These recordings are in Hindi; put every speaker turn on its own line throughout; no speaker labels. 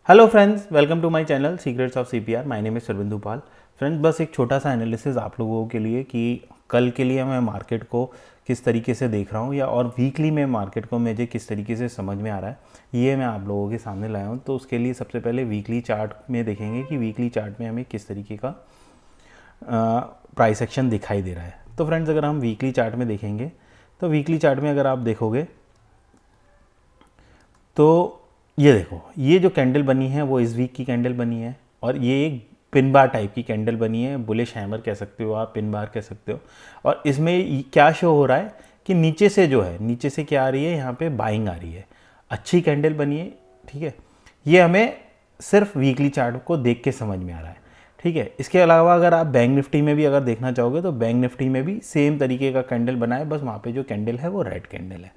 Hello friends, welcome to my channel secrets of CPR. My name is Sarvindu Pal. Friends, बस एक छोटा सा एनालिसिस आप लोगों के लिए कि कल के लिए मैं मार्केट को किस तरीके से देख रहा हूँ या और वीकली में मार्केट को मुझे किस तरीके से समझ में आ रहा है, ये मैं आप लोगों के सामने लाया हूँ। तो उसके लिए सबसे पहले वीकली चार्ट में देखेंगे कि वीकली चार्ट में हमें किस तरीके का प्राइस एक्शन दिखाई दे रहा है। तो फ्रेंड्स, अगर हम वीकली चार्ट में देखेंगे तो वीकली चार्ट में अगर आप देखोगे तो ये देखो, ये जो कैंडल बनी है वो इस वीक की कैंडल बनी है और ये एक पिन बार टाइप की कैंडल बनी है। बुलिश हैमर कह सकते हो आप, पिन बार कह सकते हो। और इसमें क्या शो हो रहा है कि नीचे से जो है, नीचे से क्या आ रही है, यहाँ पे बाइंग आ रही है। अच्छी कैंडल बनी है, ठीक है। ये हमें सिर्फ वीकली चार्ट को देख के समझ में आ रहा है, ठीक है। इसके अलावा अगर आप बैंक निफ्टी में भी अगर देखना चाहोगे तो बैंक निफ्टी में भी सेम तरीके का कैंडल बना है, बस वहाँ पे जो कैंडल है वो रेड कैंडल है।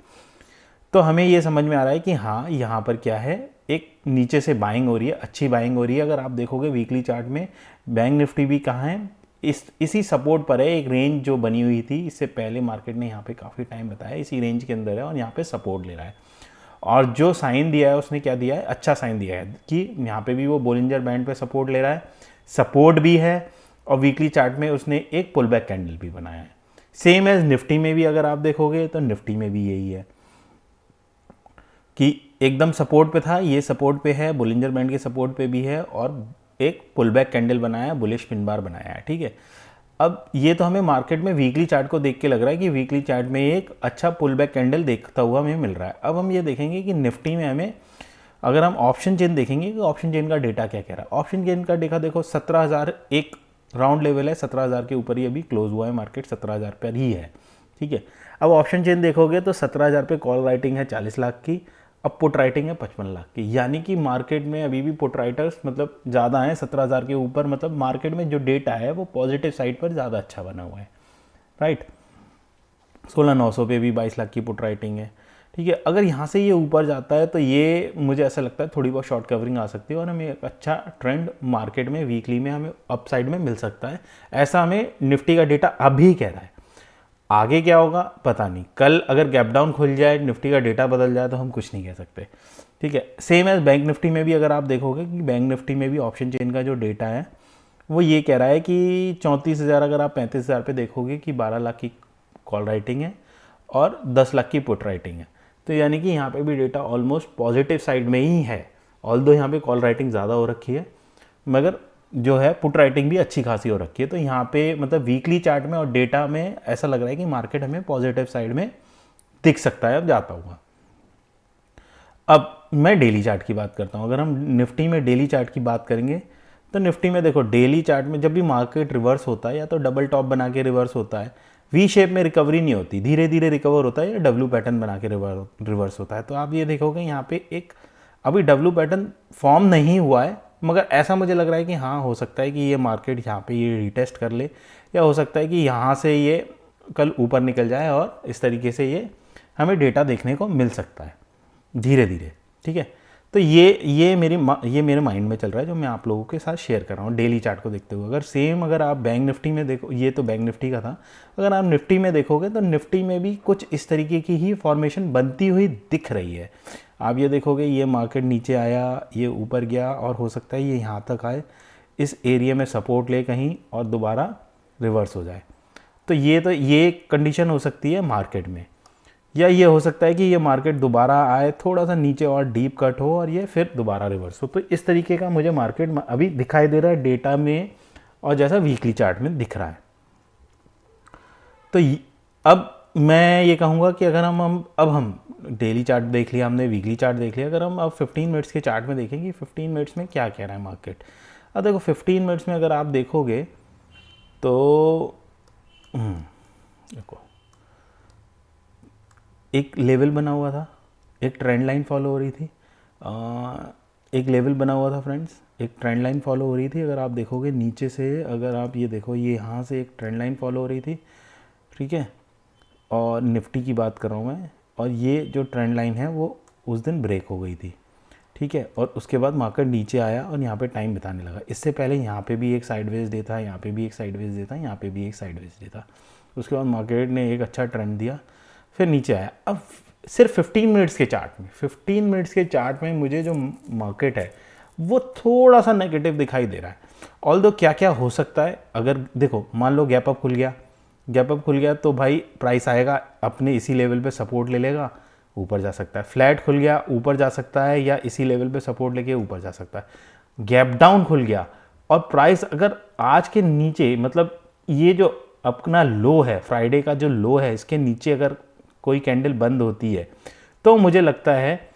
तो हमें ये समझ में आ रहा है कि हाँ, यहाँ पर क्या है, एक नीचे से बाइंग हो रही है, अच्छी बाइंग हो रही है। अगर आप देखोगे वीकली चार्ट में बैंक निफ्टी भी कहाँ है, इसी सपोर्ट पर है। एक रेंज जो बनी हुई थी, इससे पहले मार्केट ने यहाँ पे काफ़ी टाइम बताया इसी रेंज के अंदर है और यहाँ पे सपोर्ट ले रहा है। और जो साइन दिया है उसने क्या दिया है, अच्छा साइन दिया है कि यहाँ पे भी वो बोलिंजर बैंड पे सपोर्ट ले रहा है, सपोर्ट भी है। और वीकली चार्ट में उसने एक पुल बैक कैंडल भी बनाया है। सेम एज निफ्टी में भी अगर आप देखोगे तो निफ्टी में भी यही है कि एकदम सपोर्ट पे था, ये सपोर्ट पे है, बोलिंजर बैंड के सपोर्ट पे भी है और एक पुल बैक कैंडल बनाया, बुलिश पिन बार बनाया है, ठीक है। अब ये तो हमें मार्केट में वीकली चार्ट को देख के लग रहा है कि वीकली चार्ट में एक अच्छा पुल बैक कैंडल देखता हुआ हमें मिल रहा है। अब हम ये देखेंगे कि निफ्टी में हमें, अगर हम ऑप्शन चेन देखेंगे कि ऑप्शन चेन का डेटा क्या कह रहा है। ऑप्शन चेन का डेटा देखो, 17,000 एक राउंड लेवल है, 17,000 के ऊपर ही अभी क्लोज हुआ है मार्केट, 17,000 पर ही है, ठीक है। अब ऑप्शन चेन देखोगे तो 17,000 पे कॉल राइटिंग है 40 लाख की, अब पुट राइटिंग है 55 लाख की। यानी कि मार्केट में अभी भी पुट राइटर्स मतलब ज़्यादा हैं 17,000 के ऊपर। मतलब मार्केट में जो डेटा है वो पॉजिटिव साइड पर ज़्यादा अच्छा बना हुआ है, राइट। 16,900 पे भी 22 लाख की पुट राइटिंग है, ठीक है। अगर यहाँ से ये ऊपर जाता है तो ये मुझे ऐसा लगता है थोड़ी बहुत शॉर्ट कवरिंग आ सकती है और हमें एक अच्छा ट्रेंड मार्केट में वीकली में हमें अपसाइड में मिल सकता है। ऐसा हमें निफ्टी का डेटा अभी कह रहा है। आगे क्या होगा पता नहीं, कल अगर गैप डाउन खुल जाए, निफ्टी का डेटा बदल जाए तो हम कुछ नहीं कह सकते, ठीक है। सेम एज बैंक निफ्टी में भी अगर आप देखोगे कि बैंक निफ्टी में भी ऑप्शन चेन का जो डेटा है वो ये कह रहा है कि 34,000, अगर आप 35,000 पे देखोगे कि 12 लाख की कॉल राइटिंग है और 10 लाख की पुट राइटिंग है। तो यानी कि यहाँ पे भी डेटा ऑलमोस्ट पॉजिटिव साइड में ही है। ऑल्दो यहाँ पे कॉल राइटिंग ज़्यादा हो रखी है मगर जो है पुट राइटिंग भी अच्छी खासी हो रखी है। तो यहाँ पे मतलब वीकली चार्ट में और डेटा में ऐसा लग रहा है कि मार्केट हमें पॉजिटिव साइड में दिख सकता है अब जाता हुआ। अब मैं डेली चार्ट की बात करता हूँ। अगर हम निफ्टी में डेली चार्ट की बात करेंगे तो निफ्टी में देखो, डेली चार्ट में जब भी मार्केट रिवर्स होता है या तो डबल टॉप बना के रिवर्स होता है, वी शेप में रिकवरी नहीं होती, धीरे धीरे रिकवर होता है, या डब्ल्यू पैटर्न बना के रिवर्स होता है। तो आप ये देखोगे यहाँ पे एक अभी डब्ल्यू पैटर्न फॉर्म नहीं हुआ है, मगर ऐसा मुझे लग रहा है कि हाँ, हो सकता है कि ये मार्केट यहाँ पे ये रिटेस्ट कर ले, या हो सकता है कि यहाँ से ये कल ऊपर निकल जाए और इस तरीके से ये हमें डेटा देखने को मिल सकता है धीरे धीरे, ठीक है। तो ये मेरे माइंड में चल रहा है जो मैं आप लोगों के साथ शेयर कर रहा हूँ डेली चार्ट को देखते हुए। अगर सेम अगर आप बैंक निफ्टी में देखो, ये तो बैंक निफ्टी का था, अगर आप निफ्टी में देखोगे तो निफ्टी में भी कुछ इस तरीके की ही फॉर्मेशन बनती हुई दिख रही है। आप ये देखोगे, ये मार्केट नीचे आया, ये ऊपर गया और हो सकता है ये यहाँ तक आए, इस एरिया में सपोर्ट ले कहीं और दोबारा रिवर्स हो जाए। तो ये कंडीशन हो सकती है मार्केट में, या ये हो सकता है कि ये मार्केट दोबारा आए, थोड़ा सा नीचे और डीप कट हो और ये फिर दोबारा रिवर्स हो। तो इस तरीके का मुझे मार्केट अभी दिखाई दे रहा है डेटा में और जैसा वीकली चार्ट में दिख रहा है। तो अब मैं ये कहूँगा कि अगर हम डेली चार्ट देख लिया हमने, वीकली चार्ट देख लिया, अगर हम अब 15 मिनट्स के चार्ट में देखेंगे 15 मिनट्स में क्या कह रहा है मार्केट। अब देखो 15 मिनट्स में अगर आप देखोगे तो देखो, एक लेवल बना हुआ था, एक ट्रेंड लाइन फॉलो हो रही थी, एक लेवल बना हुआ था फ्रेंड्स, एक ट्रेंड लाइन फॉलो हो रही थी। अगर आप देखोगे नीचे से, अगर आप ये देखो, ये यहाँ से एक ट्रेंड लाइन फॉलो हो रही थी, ठीक है। और निफ्टी की बात कर रहा हूँ मैं, और ये जो ट्रेंड लाइन है वो उस दिन ब्रेक हो गई थी, ठीक है। और उसके बाद मार्केट नीचे आया और यहाँ पे टाइम बिताने लगा। इससे पहले यहाँ पे भी एक साइडवेज डे था, यहाँ पे भी एक साइडवेज डे था, यहाँ पे भी एक साइडवेज डे था। उसके बाद मार्केट ने एक अच्छा ट्रेंड दिया, फिर नीचे आया। अब सिर्फ 15 मिनट्स के चार्ट में मुझे जो मार्केट है वो थोड़ा सा नेगेटिव दिखाई दे रहा है। ऑल्दो क्या क्या हो सकता है, अगर देखो मान लो गैप अप खुल गया, गैप अप खुल गया तो भाई प्राइस आएगा अपने इसी लेवल पे सपोर्ट ले लेगा, ऊपर जा सकता है। फ्लैट खुल गया ऊपर जा सकता है या इसी लेवल पे सपोर्ट लेके ऊपर जा सकता है। गैप डाउन खुल गया और प्राइस अगर आज के नीचे, मतलब ये जो अपना लो है, फ्राइडे का जो लो है, इसके नीचे अगर कोई कैंडल बंद होती है तो मुझे लगता है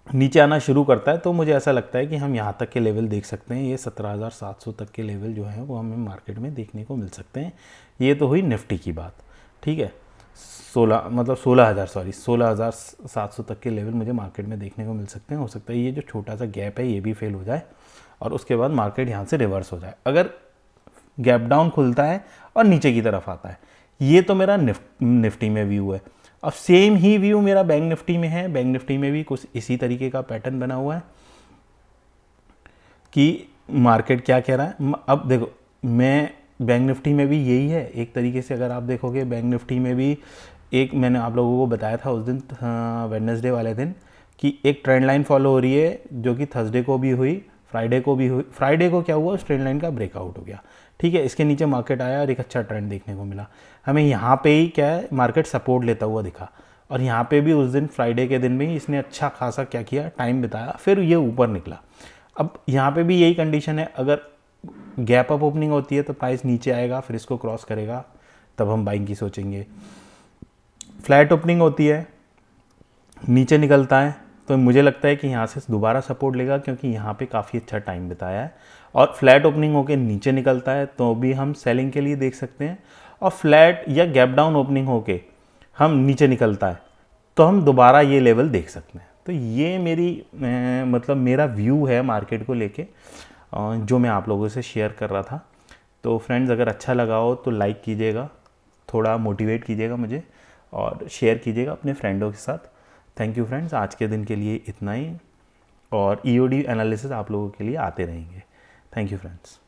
नीचे आना शुरू करता है, तो मुझे ऐसा लगता है कि हम यहाँ तक के लेवल देख सकते हैं। ये 17,700 तक के लेवल जो है वो हमें मार्केट में देखने को मिल सकते हैं। ये तो हुई निफ्टी की बात, ठीक है। 16,700 तक के लेवल मुझे मार्केट में देखने को मिल सकते हैं। हो सकता है ये जो छोटा सा गैप है ये भी फेल हो जाए और उसके बाद मार्केट यहाँ से रिवर्स हो जाए, अगर गैप डाउन खुलता है और नीचे की तरफ आता है। ये तो मेरा निफ्टी में व्यू है। अब सेम ही व्यू मेरा बैंक निफ्टी में है। बैंक निफ्टी में भी कुछ इसी तरीके का पैटर्न बना हुआ है कि मार्केट क्या कह रहा है। अब देखो, मैं बैंक निफ्टी में भी यही है एक तरीके से। अगर आप देखोगे बैंक निफ्टी में भी एक मैंने आप लोगों को बताया था उस दिन वेडनेसडे वाले दिन कि एक ट्रेंड लाइन फॉलो हो रही है जो कि थर्सडे को भी हुई, फ्राइडे को भी हुई। फ्राइडे को क्या हुआ, उस ट्रेंड लाइन का ब्रेकआउट हो गया, ठीक है। इसके नीचे मार्केट आया और एक अच्छा ट्रेंड देखने को मिला। हमें यहाँ पे ही क्या है, मार्केट सपोर्ट लेता हुआ दिखा और यहाँ पे भी उस दिन फ्राइडे के दिन में ही इसने अच्छा खासा क्या किया, टाइम बिताया, फिर ये ऊपर निकला। अब यहाँ पे भी यही कंडीशन है, अगर गैप अप ओपनिंग होती है तो प्राइस नीचे आएगा, फिर इसको क्रॉस करेगा, तब हम बाइंग की सोचेंगे। फ्लैट ओपनिंग होती है, नीचे निकलता है, तो मुझे लगता है कि यहाँ से दोबारा सपोर्ट लेगा क्योंकि यहाँ पे काफ़ी अच्छा टाइम बिताया है। और फ्लैट ओपनिंग होके नीचे निकलता है तो भी हम सेलिंग के लिए देख सकते हैं। और फ्लैट या गैप डाउन ओपनिंग होके हम नीचे निकलता है तो हम दोबारा ये लेवल देख सकते हैं। तो ये मेरी मतलब मेरा व्यू है मार्केट को लेके, जो मैं आप लोगों से शेयर कर रहा था। तो फ्रेंड्स, अगर अच्छा लगा हो तो लाइक कीजिएगा, थोड़ा मोटिवेट कीजिएगा मुझे और शेयर कीजिएगा अपने फ्रेंडों के साथ। थैंक यू फ्रेंड्स, आज के दिन के लिए इतना ही, और ईओडी एनालिसिस आप लोगों के लिए आते रहेंगे। Thank you friends.